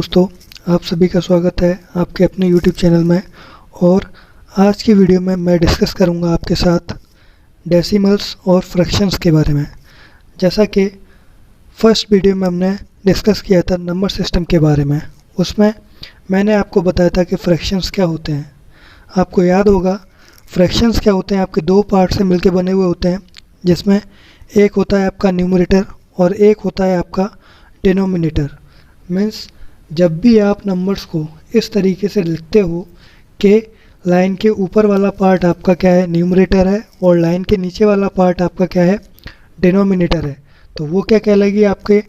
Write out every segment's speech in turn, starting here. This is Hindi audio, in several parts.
दोस्तों, आप सभी का स्वागत है आपके अपने YouTube चैनल में। और आज की वीडियो में मैं डिस्कस करूंगा आपके साथ डेसिमल्स और फ्रैक्शंस के बारे में। जैसा कि फर्स्ट वीडियो में हमने डिस्कस किया था नंबर सिस्टम के बारे में, उसमें मैंने आपको बताया था कि फ्रैक्शंस क्या होते हैं। आपको याद होगा फ्रैक्शंस क्या होते हैं, आपके दो पार्ट से मिलकर बने हुए होते हैं, जिसमें एक होता है आपका न्यूमरेटर और एक होता है आपका डिनोमिनेटर। मीन्स जब भी आप नंबर्स को इस तरीके से लिखते हो कि लाइन के ऊपर वाला पार्ट आपका क्या है, न्यूमरेटर है, और लाइन के नीचे वाला पार्ट आपका क्या है, डिनोमिनेटर है, तो वो क्या कहलाएगी, आपके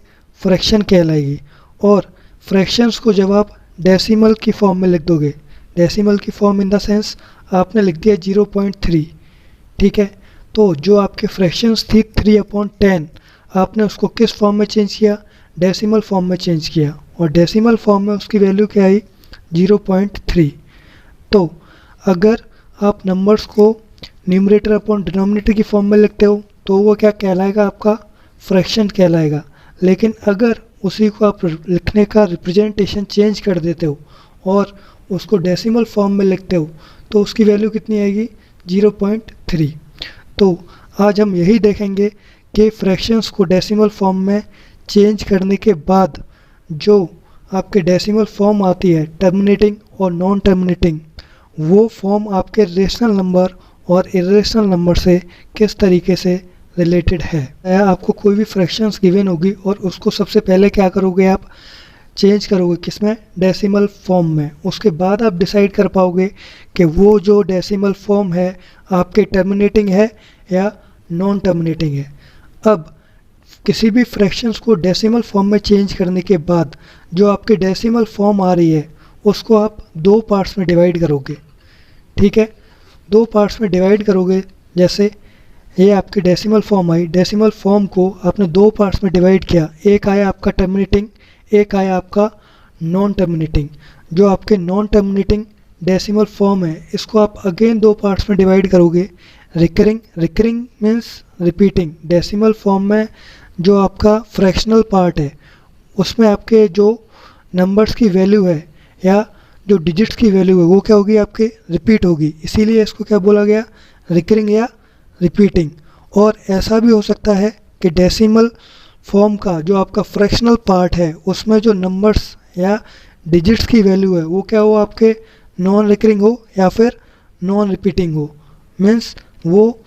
फ्रैक्शन कहलाएगी। और फ्रैक्शंस को जब आप डेसिमल की फॉर्म में लिख दोगे, डेसिमल की फॉर्म इन द सेंस आपने लिख दिया 0.3, ठीक है, तो जो आपके फ्रैक्शंस थी 3/10 आपने उसको किस फॉर्म में चेंज किया, डेसिमल फॉर्म में चेंज किया, और डेसिमल फॉर्म में उसकी वैल्यू क्या आई, 0.3। तो अगर आप नंबर्स को न्यूमरेटर अपॉन डिनोमिनेटर की फॉर्म में लिखते हो तो वो क्या कहलाएगा, आपका फ्रैक्शन कहलाएगा। लेकिन अगर उसी को आप लिखने का रिप्रेजेंटेशन चेंज कर देते हो और उसको डेसिमल फॉर्म में लिखते हो तो उसकी वैल्यू कितनी आएगी, 0.3। तो आज हम यही देखेंगे कि फ्रैक्शंस को डेसिमल फॉर्म में चेंज करने के बाद जो आपके डेसिमल फॉर्म आती है, टर्मिनेटिंग और नॉन टर्मिनेटिंग, वो फॉर्म आपके रेशनल नंबर और इरेशनल नंबर से किस तरीके से रिलेटेड है। आपको कोई भी फ्रैक्शंस गिवन होगी और उसको सबसे पहले क्या करोगे, आप चेंज करोगे किसमें, डेसिमल फॉर्म में। उसके बाद आप डिसाइड कर पाओगे कि वो जो डेसिमल फॉर्म है आपके टर्मिनेटिंग है या नॉन टर्मिनेटिंग है। अब किसी भी फ्रैक्शंस को डेसिमल फॉर्म में चेंज करने के बाद जो आपके डेसिमल फॉर्म आ रही है उसको आप दो पार्ट्स में डिवाइड करोगे, ठीक है, दो पार्ट्स में डिवाइड करोगे। जैसे ये आपकी decimal form I, decimal form को आपने दो पार्ट्स में डिवाइड किया, एक आया आपका टर्मिनेटिंग, एक आया आपका नॉन टर्मिनेटिंग। जो आपके नॉन टर्मिनेटिंग डेसिमल फॉर्म है इसको आप अगेन दो पार्ट्स में डिवाइड करोगे, recurring, recurring means repeating. Decimal form में जो आपका फ्रैक्शनल पार्ट है उसमें आपके जो नंबर्स की वैल्यू है या जो डिजिट्स की वैल्यू है वो क्या होगी, आपके रिपीट होगी, इसीलिए इसको क्या बोला गया, रिकरिंग या रिपीटिंग। और ऐसा भी हो सकता है कि डेसिमल फॉर्म का जो आपका फ्रैक्शनल पार्ट है उसमें जो नंबर्स या डिजिट्स की वैल्यू है वो क्या हो, आपके नॉन रिकरिंग हो या फिर नॉन रिपीटिंग हो। मीन्स वो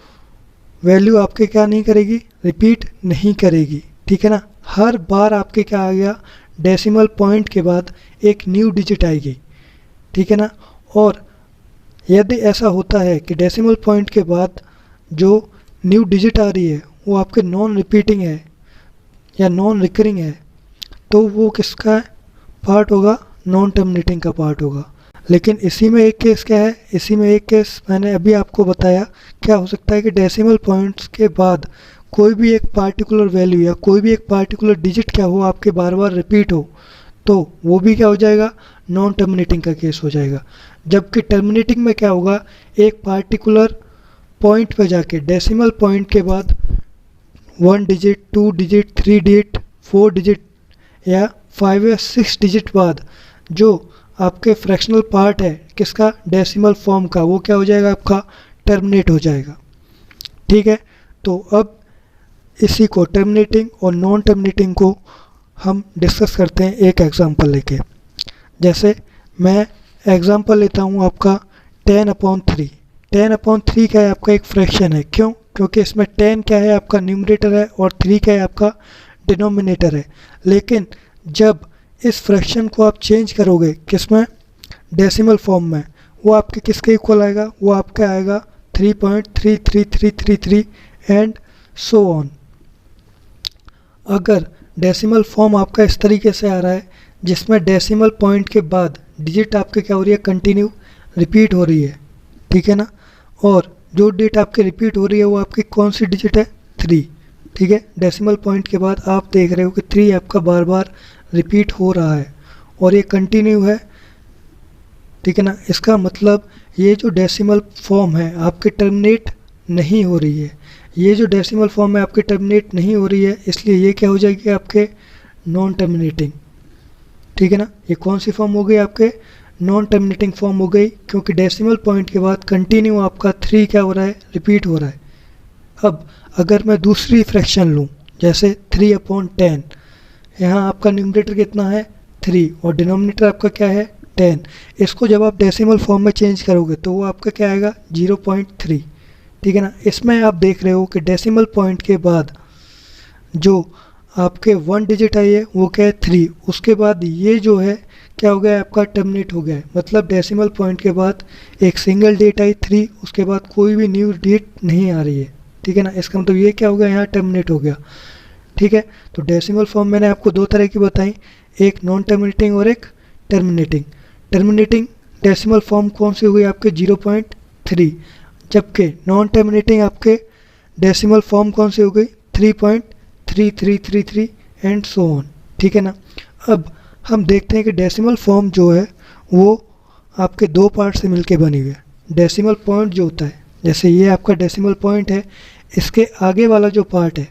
वैल्यू आपके क्या नहीं करेगी, रिपीट नहीं करेगी, ठीक है ना। हर बार आपके क्या आ गया, डेसिमल पॉइंट के बाद एक न्यू डिजिट आएगी, ठीक है ना। और यदि ऐसा होता है कि डेसिमल पॉइंट के बाद जो न्यू डिजिट आ रही है वो आपके नॉन रिपीटिंग है या नॉन रिकरिंग है तो वो किसका पार्ट होगा, नॉन टर्मिनेटिंग का पार्ट होगा। लेकिन इसी में एक केस क्या है, इसी में एक केस मैंने अभी आपको बताया, क्या हो सकता है कि डेसिमल पॉइंट्स के बाद कोई भी एक पार्टिकुलर वैल्यू या कोई भी एक पार्टिकुलर डिजिट क्या हो, आपके बार बार रिपीट हो, तो वो भी क्या हो जाएगा, नॉन टर्मिनेटिंग का केस हो जाएगा। जबकि टर्मिनेटिंग में क्या होगा, एक पार्टिकुलर पॉइंट पे जाके डेसिमल पॉइंट के बाद 1 डिजिट, 2 डिजिट, 3 डिजिट, 4 डिजिट या 5 या 6 डिजिट बाद जो आपके फ्रैक्शनल पार्ट है किसका, डेसिमल फॉर्म का, वो क्या हो जाएगा, आपका टर्मिनेट हो जाएगा, ठीक है। तो अब इसी को टर्मिनेटिंग और नॉन टर्मिनेटिंग को हम डिस्कस करते हैं एक एग्जांपल लेके। जैसे मैं एग्जांपल लेता हूँ आपका 10/3। 10/3 क्या है, आपका एक फ्रैक्शन है। क्यों, क्योंकि इसमें 10 क्या है, आपका न्यूमरेटर है, और 3 क्या है, आपका डिनोमिनेटर है। लेकिन जब इस फ्रैक्शन को आप चेंज करोगे किसमें, डेसिमल फॉर्म में, वो आपके किसके इक्वल आएगा, वो आपका आएगा 3.33333 एंड सो ऑन। अगर डेसिमल फॉर्म आपका इस तरीके से आ रहा है जिसमें डेसिमल पॉइंट के बाद डिजिट आपके क्या हो रही है, कंटिन्यू रिपीट हो रही है, ठीक है ना। और जो डिजिट आपके रिपीट हो रही है वो आपकी कौन सी डिजिट है, 3, ठीक है। डेसिमल पॉइंट के बाद आप देख रहे हो कि 3 आपका बार बार रिपीट हो रहा है और ये कंटिन्यू है, ठीक है ना। इसका मतलब ये जो डेसिमल फॉर्म है आपके टर्मिनेट नहीं हो रही है, ये जो डेसिमल फॉर्म है आपके टर्मिनेट नहीं हो रही है, इसलिए ये क्या हो जाएगी, आपके नॉन टर्मिनेटिंग, ठीक है ना। ये कौन सी फॉर्म हो गई आपके, नॉन टर्मिनेटिंग फॉर्म हो गई, क्योंकि डेसिमल पॉइंट के बाद कंटिन्यू आपका 3 क्या हो रहा है, रिपीट हो रहा है। अब अगर मैं दूसरी फ्रैक्शन लूँ, जैसे 3/10, यहाँ आपका न्यूमरेटर कितना है 3 और डिनोमिनेटर आपका क्या है 10, इसको जब आप डेसिमल फॉर्म में चेंज करोगे तो वो आपका क्या आएगा 0.3, ठीक है ना। इसमें आप देख रहे हो कि डेसिमल पॉइंट के बाद जो आपके 1 डिजिट आई है वो क्या है 3, उसके बाद ये जो है क्या हो गया आपका टर्मिनेट हो गया है, मतलब डेसिमल पॉइंट के बाद एक सिंगल डिजिट आई 3, उसके बाद कोई भी न्यू डिजिट नहीं आ रही है, ठीक है ना। इसका मतलब ये क्या हो गया, यहाँ टर्मिनेट हो गया, ठीक है। तो डेसिमल फॉर्म मैंने आपको दो तरह की बताई, एक नॉन टर्मिनेटिंग और एक टर्मिनेटिंग। टर्मिनेटिंग डेसिमल फॉर्म कौन सी हो गई आपके 0.3, जबकि नॉन टर्मिनेटिंग आपके डेसिमल फॉर्म कौन सी हो गई 3.3333 एंड सो ऑन, ठीक है ना। अब हम देखते हैं कि डेसिमल फॉर्म जो है वो आपके दो पार्ट से मिलके बनी हुई है। डेसिमल पॉइंट जो होता है, जैसे ये आपका डेसिमल पॉइंट है, इसके आगे वाला जो पार्ट है,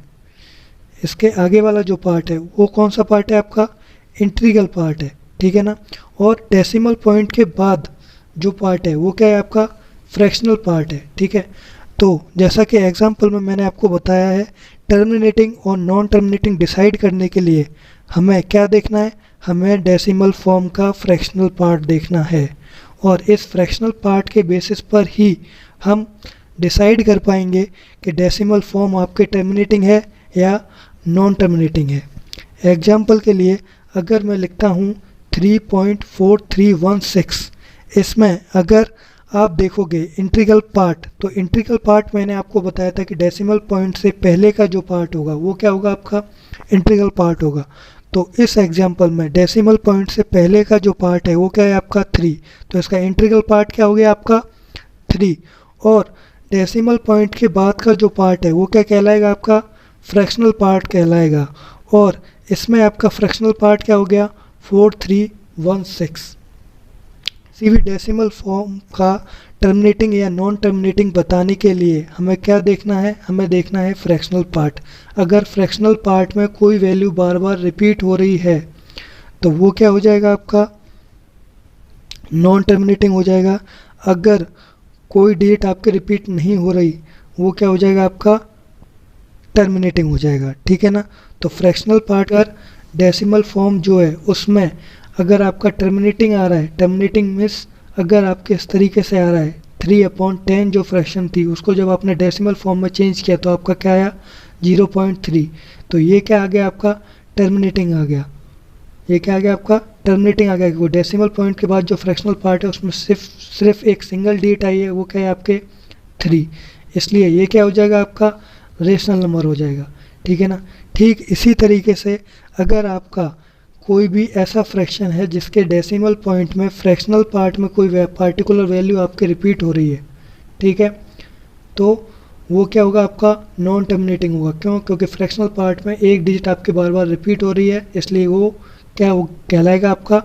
इसके आगे वाला जो पार्ट है वो कौन सा पार्ट है आपका, इंटीग्रल पार्ट है, ठीक है ना। और डेसिमल पॉइंट के बाद जो पार्ट है वो क्या है आपका, फ्रैक्शनल पार्ट है, ठीक है। तो जैसा कि एग्जांपल में मैंने आपको बताया है, टर्मिनेटिंग और नॉन टर्मिनेटिंग डिसाइड करने के लिए हमें क्या देखना है, हमें डेसिमल फॉर्म का फ्रैक्शनल पार्ट देखना है, और इस फ्रैक्शनल पार्ट के बेसिस पर ही हम डिसाइड कर पाएंगे कि डेसिमल फॉर्म आपके टर्मिनेटिंग है या नॉन टर्मिनेटिंग है। एग्जाम्पल के लिए अगर मैं लिखता हूँ 3.4316, इसमें अगर आप देखोगे इंटीग्रल पार्ट, तो इंटीग्रल पार्ट मैंने आपको बताया था कि डेसिमल पॉइंट से पहले का जो पार्ट होगा वो क्या होगा आपका, इंटीग्रल पार्ट होगा। तो इस एग्जाम्पल में डेसिमल पॉइंट से पहले का जो पार्ट है वो क्या है आपका 3, तो इसका इंटीग्रल पार्ट क्या हो गया आपका 3, और डेसिमल पॉइंट के बाद का जो पार्ट है वो क्या कहलाएगा आपका, फ्रैक्शनल पार्ट कहलाएगा, और इसमें आपका फ्रैक्शनल पार्ट क्या हो गया 4316। किसी भी डेसिमल फॉर्म का टर्मिनेटिंग या नॉन टर्मिनेटिंग बताने के लिए हमें क्या देखना है, हमें देखना है फ्रैक्शनल पार्ट। अगर फ्रैक्शनल पार्ट में कोई वैल्यू बार बार रिपीट हो रही है तो वो क्या हो जाएगा आपका, नॉन टर्मिनेटिंग हो जाएगा। अगर कोई डिजिट आपके रिपीट नहीं हो रही वो क्या हो जाएगा आपका, टर्मिनेटिंग हो जाएगा, ठीक है ना। तो फ्रैक्शनल पार्ट का डेसिमल फॉर्म जो है उसमें अगर आपका टर्मिनेटिंग आ रहा है, टर्मिनेटिंग मीन्स अगर आपके इस तरीके से आ रहा है 3/10 जो फ्रैक्शन थी उसको जब आपने डेसिमल फॉर्म में चेंज किया तो आपका क्या आया 0.3, तो ये क्या आ गया आपका, टर्मिनेटिंग आ गया, ये क्या आ गया आपका, टर्मिनेटिंग आ गया। वो डेसिमल पॉइंट के बाद जो फ्रैक्शनल पार्ट है उसमें सिर्फ एक सिंगल डिजिट आई है, वो क्या है आपके 3, इसलिए ये क्या हो जाएगा आपका, रेशनल नंबर हो जाएगा, ठीक है ना। ठीक इसी तरीके से अगर आपका कोई भी ऐसा फ्रैक्शन है जिसके डेसिमल पॉइंट में फ्रैक्शनल पार्ट में कोई पार्टिकुलर वैल्यू आपके रिपीट हो रही है, ठीक है, तो वो क्या होगा आपका, नॉन टर्मिनेटिंग होगा। क्यों, क्योंकि फ्रैक्शनल पार्ट में एक डिजिट आपके बार बार रिपीट हो रही है, इसलिए वो क्या वो कहलाएगा आपका,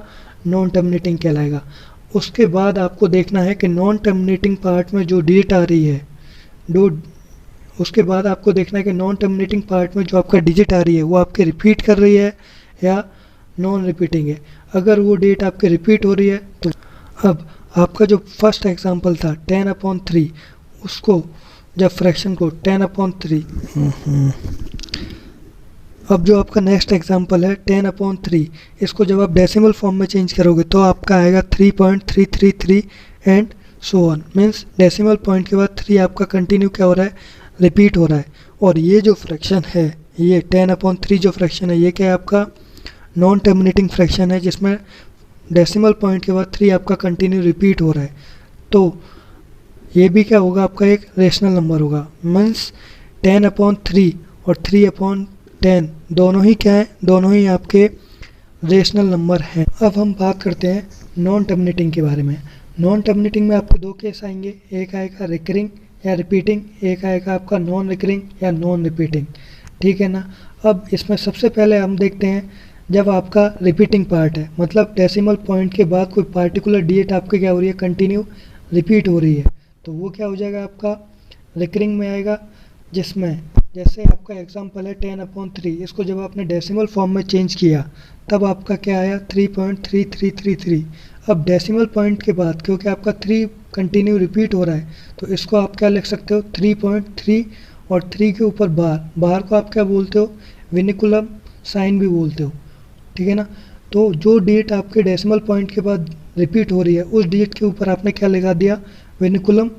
नॉन टर्मिनेटिंग कहलाएगा। उसके बाद आपको देखना है कि नॉन टर्मिनेटिंग पार्ट में जो डिजिट आ रही है, उसके बाद आपको देखना है कि नॉन टर्मिनेटिंग पार्ट में जो आपका डिजिट आ रही है वो आपके रिपीट कर रही है या नॉन रिपीटिंग है। अगर वो डेट आपके रिपीट हो रही है तो अब आपका जो फर्स्ट एग्जांपल था 10/3, उसको जब फ्रैक्शन को 10/3, अब जो आपका नेक्स्ट एग्जांपल है 10/3, इसको जब आप डेसिमल फॉर्म में चेंज करोगे तो आपका आएगा 3.333 and so on, means decimal point के बाद 3 आपका कंटिन्यू क्या हो रहा है, रिपीट हो रहा है। और ये जो फ्रैक्शन है, ये 10/3 जो फ्रैक्शन है ये क्या है आपका, नॉन टर्मिनेटिंग फ्रैक्शन है, जिसमें डेसिमल पॉइंट के बाद 3 आपका कंटिन्यू रिपीट हो रहा है। तो ये भी क्या होगा आपका, एक रेशनल नंबर होगा, मीन्स 10/3 और 3/10 दोनों ही क्या हैं, दोनों ही आपके रेशनल नंबर हैं। अब हम बात करते हैं नॉन टर्मिनेटिंग के बारे में। नॉन टर्मिनेटिंग में आपको दो केस आएंगे, एक आएगा रिकरिंग या रिपीटिंग, एक आएगा आपका नॉन रिकरिंग या नॉन रिपीटिंग, ठीक है ना। अब इसमें सबसे पहले हम देखते हैं जब आपका रिपीटिंग पार्ट है, मतलब डेसिमल पॉइंट के बाद कोई पार्टिकुलर डिजिट आपके क्या हो रही है, कंटिन्यू रिपीट हो रही है, तो वो क्या हो जाएगा आपका, रिकरिंग में आएगा, जिसमें जैसे आपका एग्जांपल है 10/3, इसको जब आपने डेसिमल फॉर्म में चेंज किया तब आपका क्या आया 3.3333। अब डेसिमल पॉइंट के बाद क्योंकि आपका 3 कंटिन्यू रिपीट हो रहा है तो इसको आप क्या लिख सकते हो 3.3 और 3 के ऊपर बार, बार को आप क्या बोलते हो विनिकुलम साइन भी बोलते हो, ठीक है ना। तो जो डेट आपके डेसिमल पॉइंट के बाद रिपीट हो रही है उस डेट के ऊपर आपने क्या लगा दिया विनिकुलम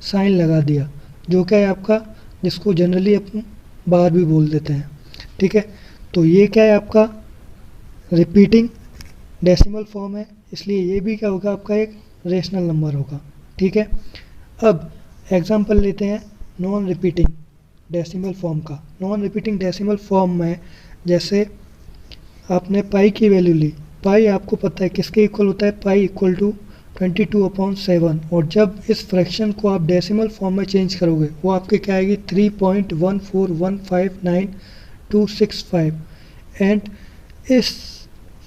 साइन लगा दिया, जो क्या है आपका, जिसको जनरली अपन बार भी बोल देते हैं, ठीक है। तो ये क्या है आपका रिपीटिंग डेसिमल फॉर्म है, इसलिए ये भी क्या होगा आपका एक रेशनल नंबर होगा, ठीक है। अब एग्जांपल लेते हैं नॉन रिपीटिंग डेसिमल फॉर्म का। नॉन रिपीटिंग डेसिमल फॉर्म में जैसे आपने पाई की वैल्यू ली, पाई आपको पता है किसके इक्वल होता है, पाई इक्वल टू 22/7, और जब इस फ्रैक्शन को आप डेसिमल फॉर्म में चेंज करोगे वो आपके क्या आएगी 3.1415965 एंड इस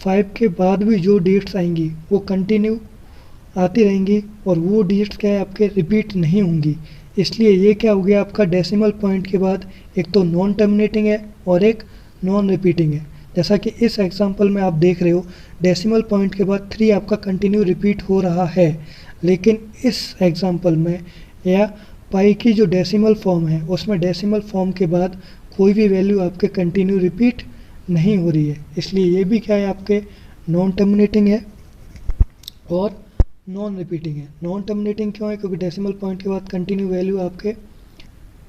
5 के बाद भी जो डेट्स आएंगी वो कंटिन्यू आती रहेंगी और वो डेट्स क्या है आपके रिपीट नहीं होंगी। इसलिए ये क्या हो गया आपका डेसिमल पॉइंट के बाद एक तो नॉन टर्मिनेटिंग है और एक नॉन रिपीटिंग है। जैसा कि इस एग्जांपल में आप देख रहे हो डेसिमल पॉइंट के बाद 3 आपका कंटिन्यू रिपीट हो रहा है, लेकिन इस एग्जांपल में या पाई की जो डेसिमल फॉर्म है उसमें डेसिमल फॉर्म के बाद कोई भी वैल्यू आपके कंटिन्यू रिपीट नहीं हो रही है, इसलिए ये भी क्या है आपके नॉन टर्मिनेटिंग है और नॉन रिपीटिंग है। नॉन टर्मिनेटिंग क्यों है, क्योंकि डेसिमल पॉइंट के बाद कंटिन्यू वैल्यू आपके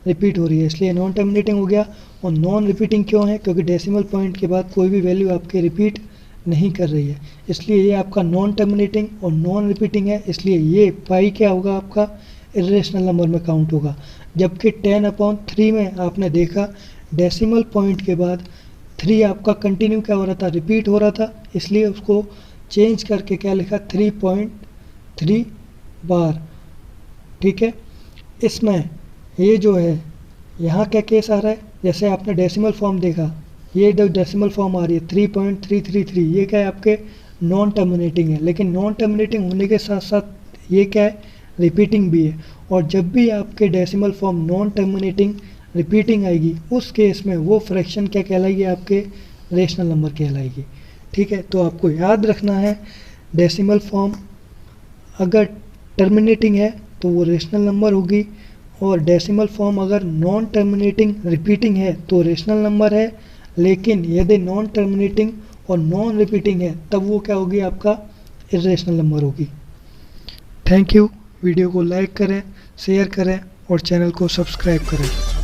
रिपीट हो रही है, इसलिए नॉन टर्मिनेटिंग हो गया। और नॉन रिपीटिंग क्यों है, क्योंकि डेसिमल पॉइंट के बाद कोई भी वैल्यू आपके रिपीट नहीं कर रही है, इसलिए ये आपका नॉन टर्मिनेटिंग और नॉन रिपीटिंग है, इसलिए ये पाई क्या होगा आपका इरेशनल नंबर में काउंट होगा। जबकि 10/3 में आपने देखा डेसिमल पॉइंट के बाद 3 आपका कंटिन्यू क्या हो रहा था रिपीट हो रहा था, इसलिए उसको चेंज करके क्या लिखा 3.3 बार, ठीक है। इसमें ये जो है यहाँ क्या केस आ रहा है, जैसे आपने डेसिमल फॉर्म देखा, ये जो डेसिमल फॉर्म आ रही है 3.333, ये क्या है आपके नॉन टर्मिनेटिंग है, लेकिन नॉन टर्मिनेटिंग होने के साथ साथ ये क्या है रिपीटिंग भी है। और जब भी आपके decimal form non terminating repeating आएगी उस केस में वो फ्रैक्शन क्या कहलाएगी आपके रेशनल नंबर कहलाएगी, ठीक है। तो आपको याद रखना है डेसिमल फॉर्म अगर टर्मिनेटिंग है तो वो रेशनल नंबर होगी, और डेसिमल फॉर्म अगर नॉन टर्मिनेटिंग रिपीटिंग है तो रेशनल नंबर है, लेकिन यदि नॉन टर्मिनेटिंग और नॉन रिपीटिंग है तब वो क्या होगी आपका इरेशनल नंबर होगी। Thank you. वीडियो को लाइक करें, शेयर करें और चैनल को सब्सक्राइब करें।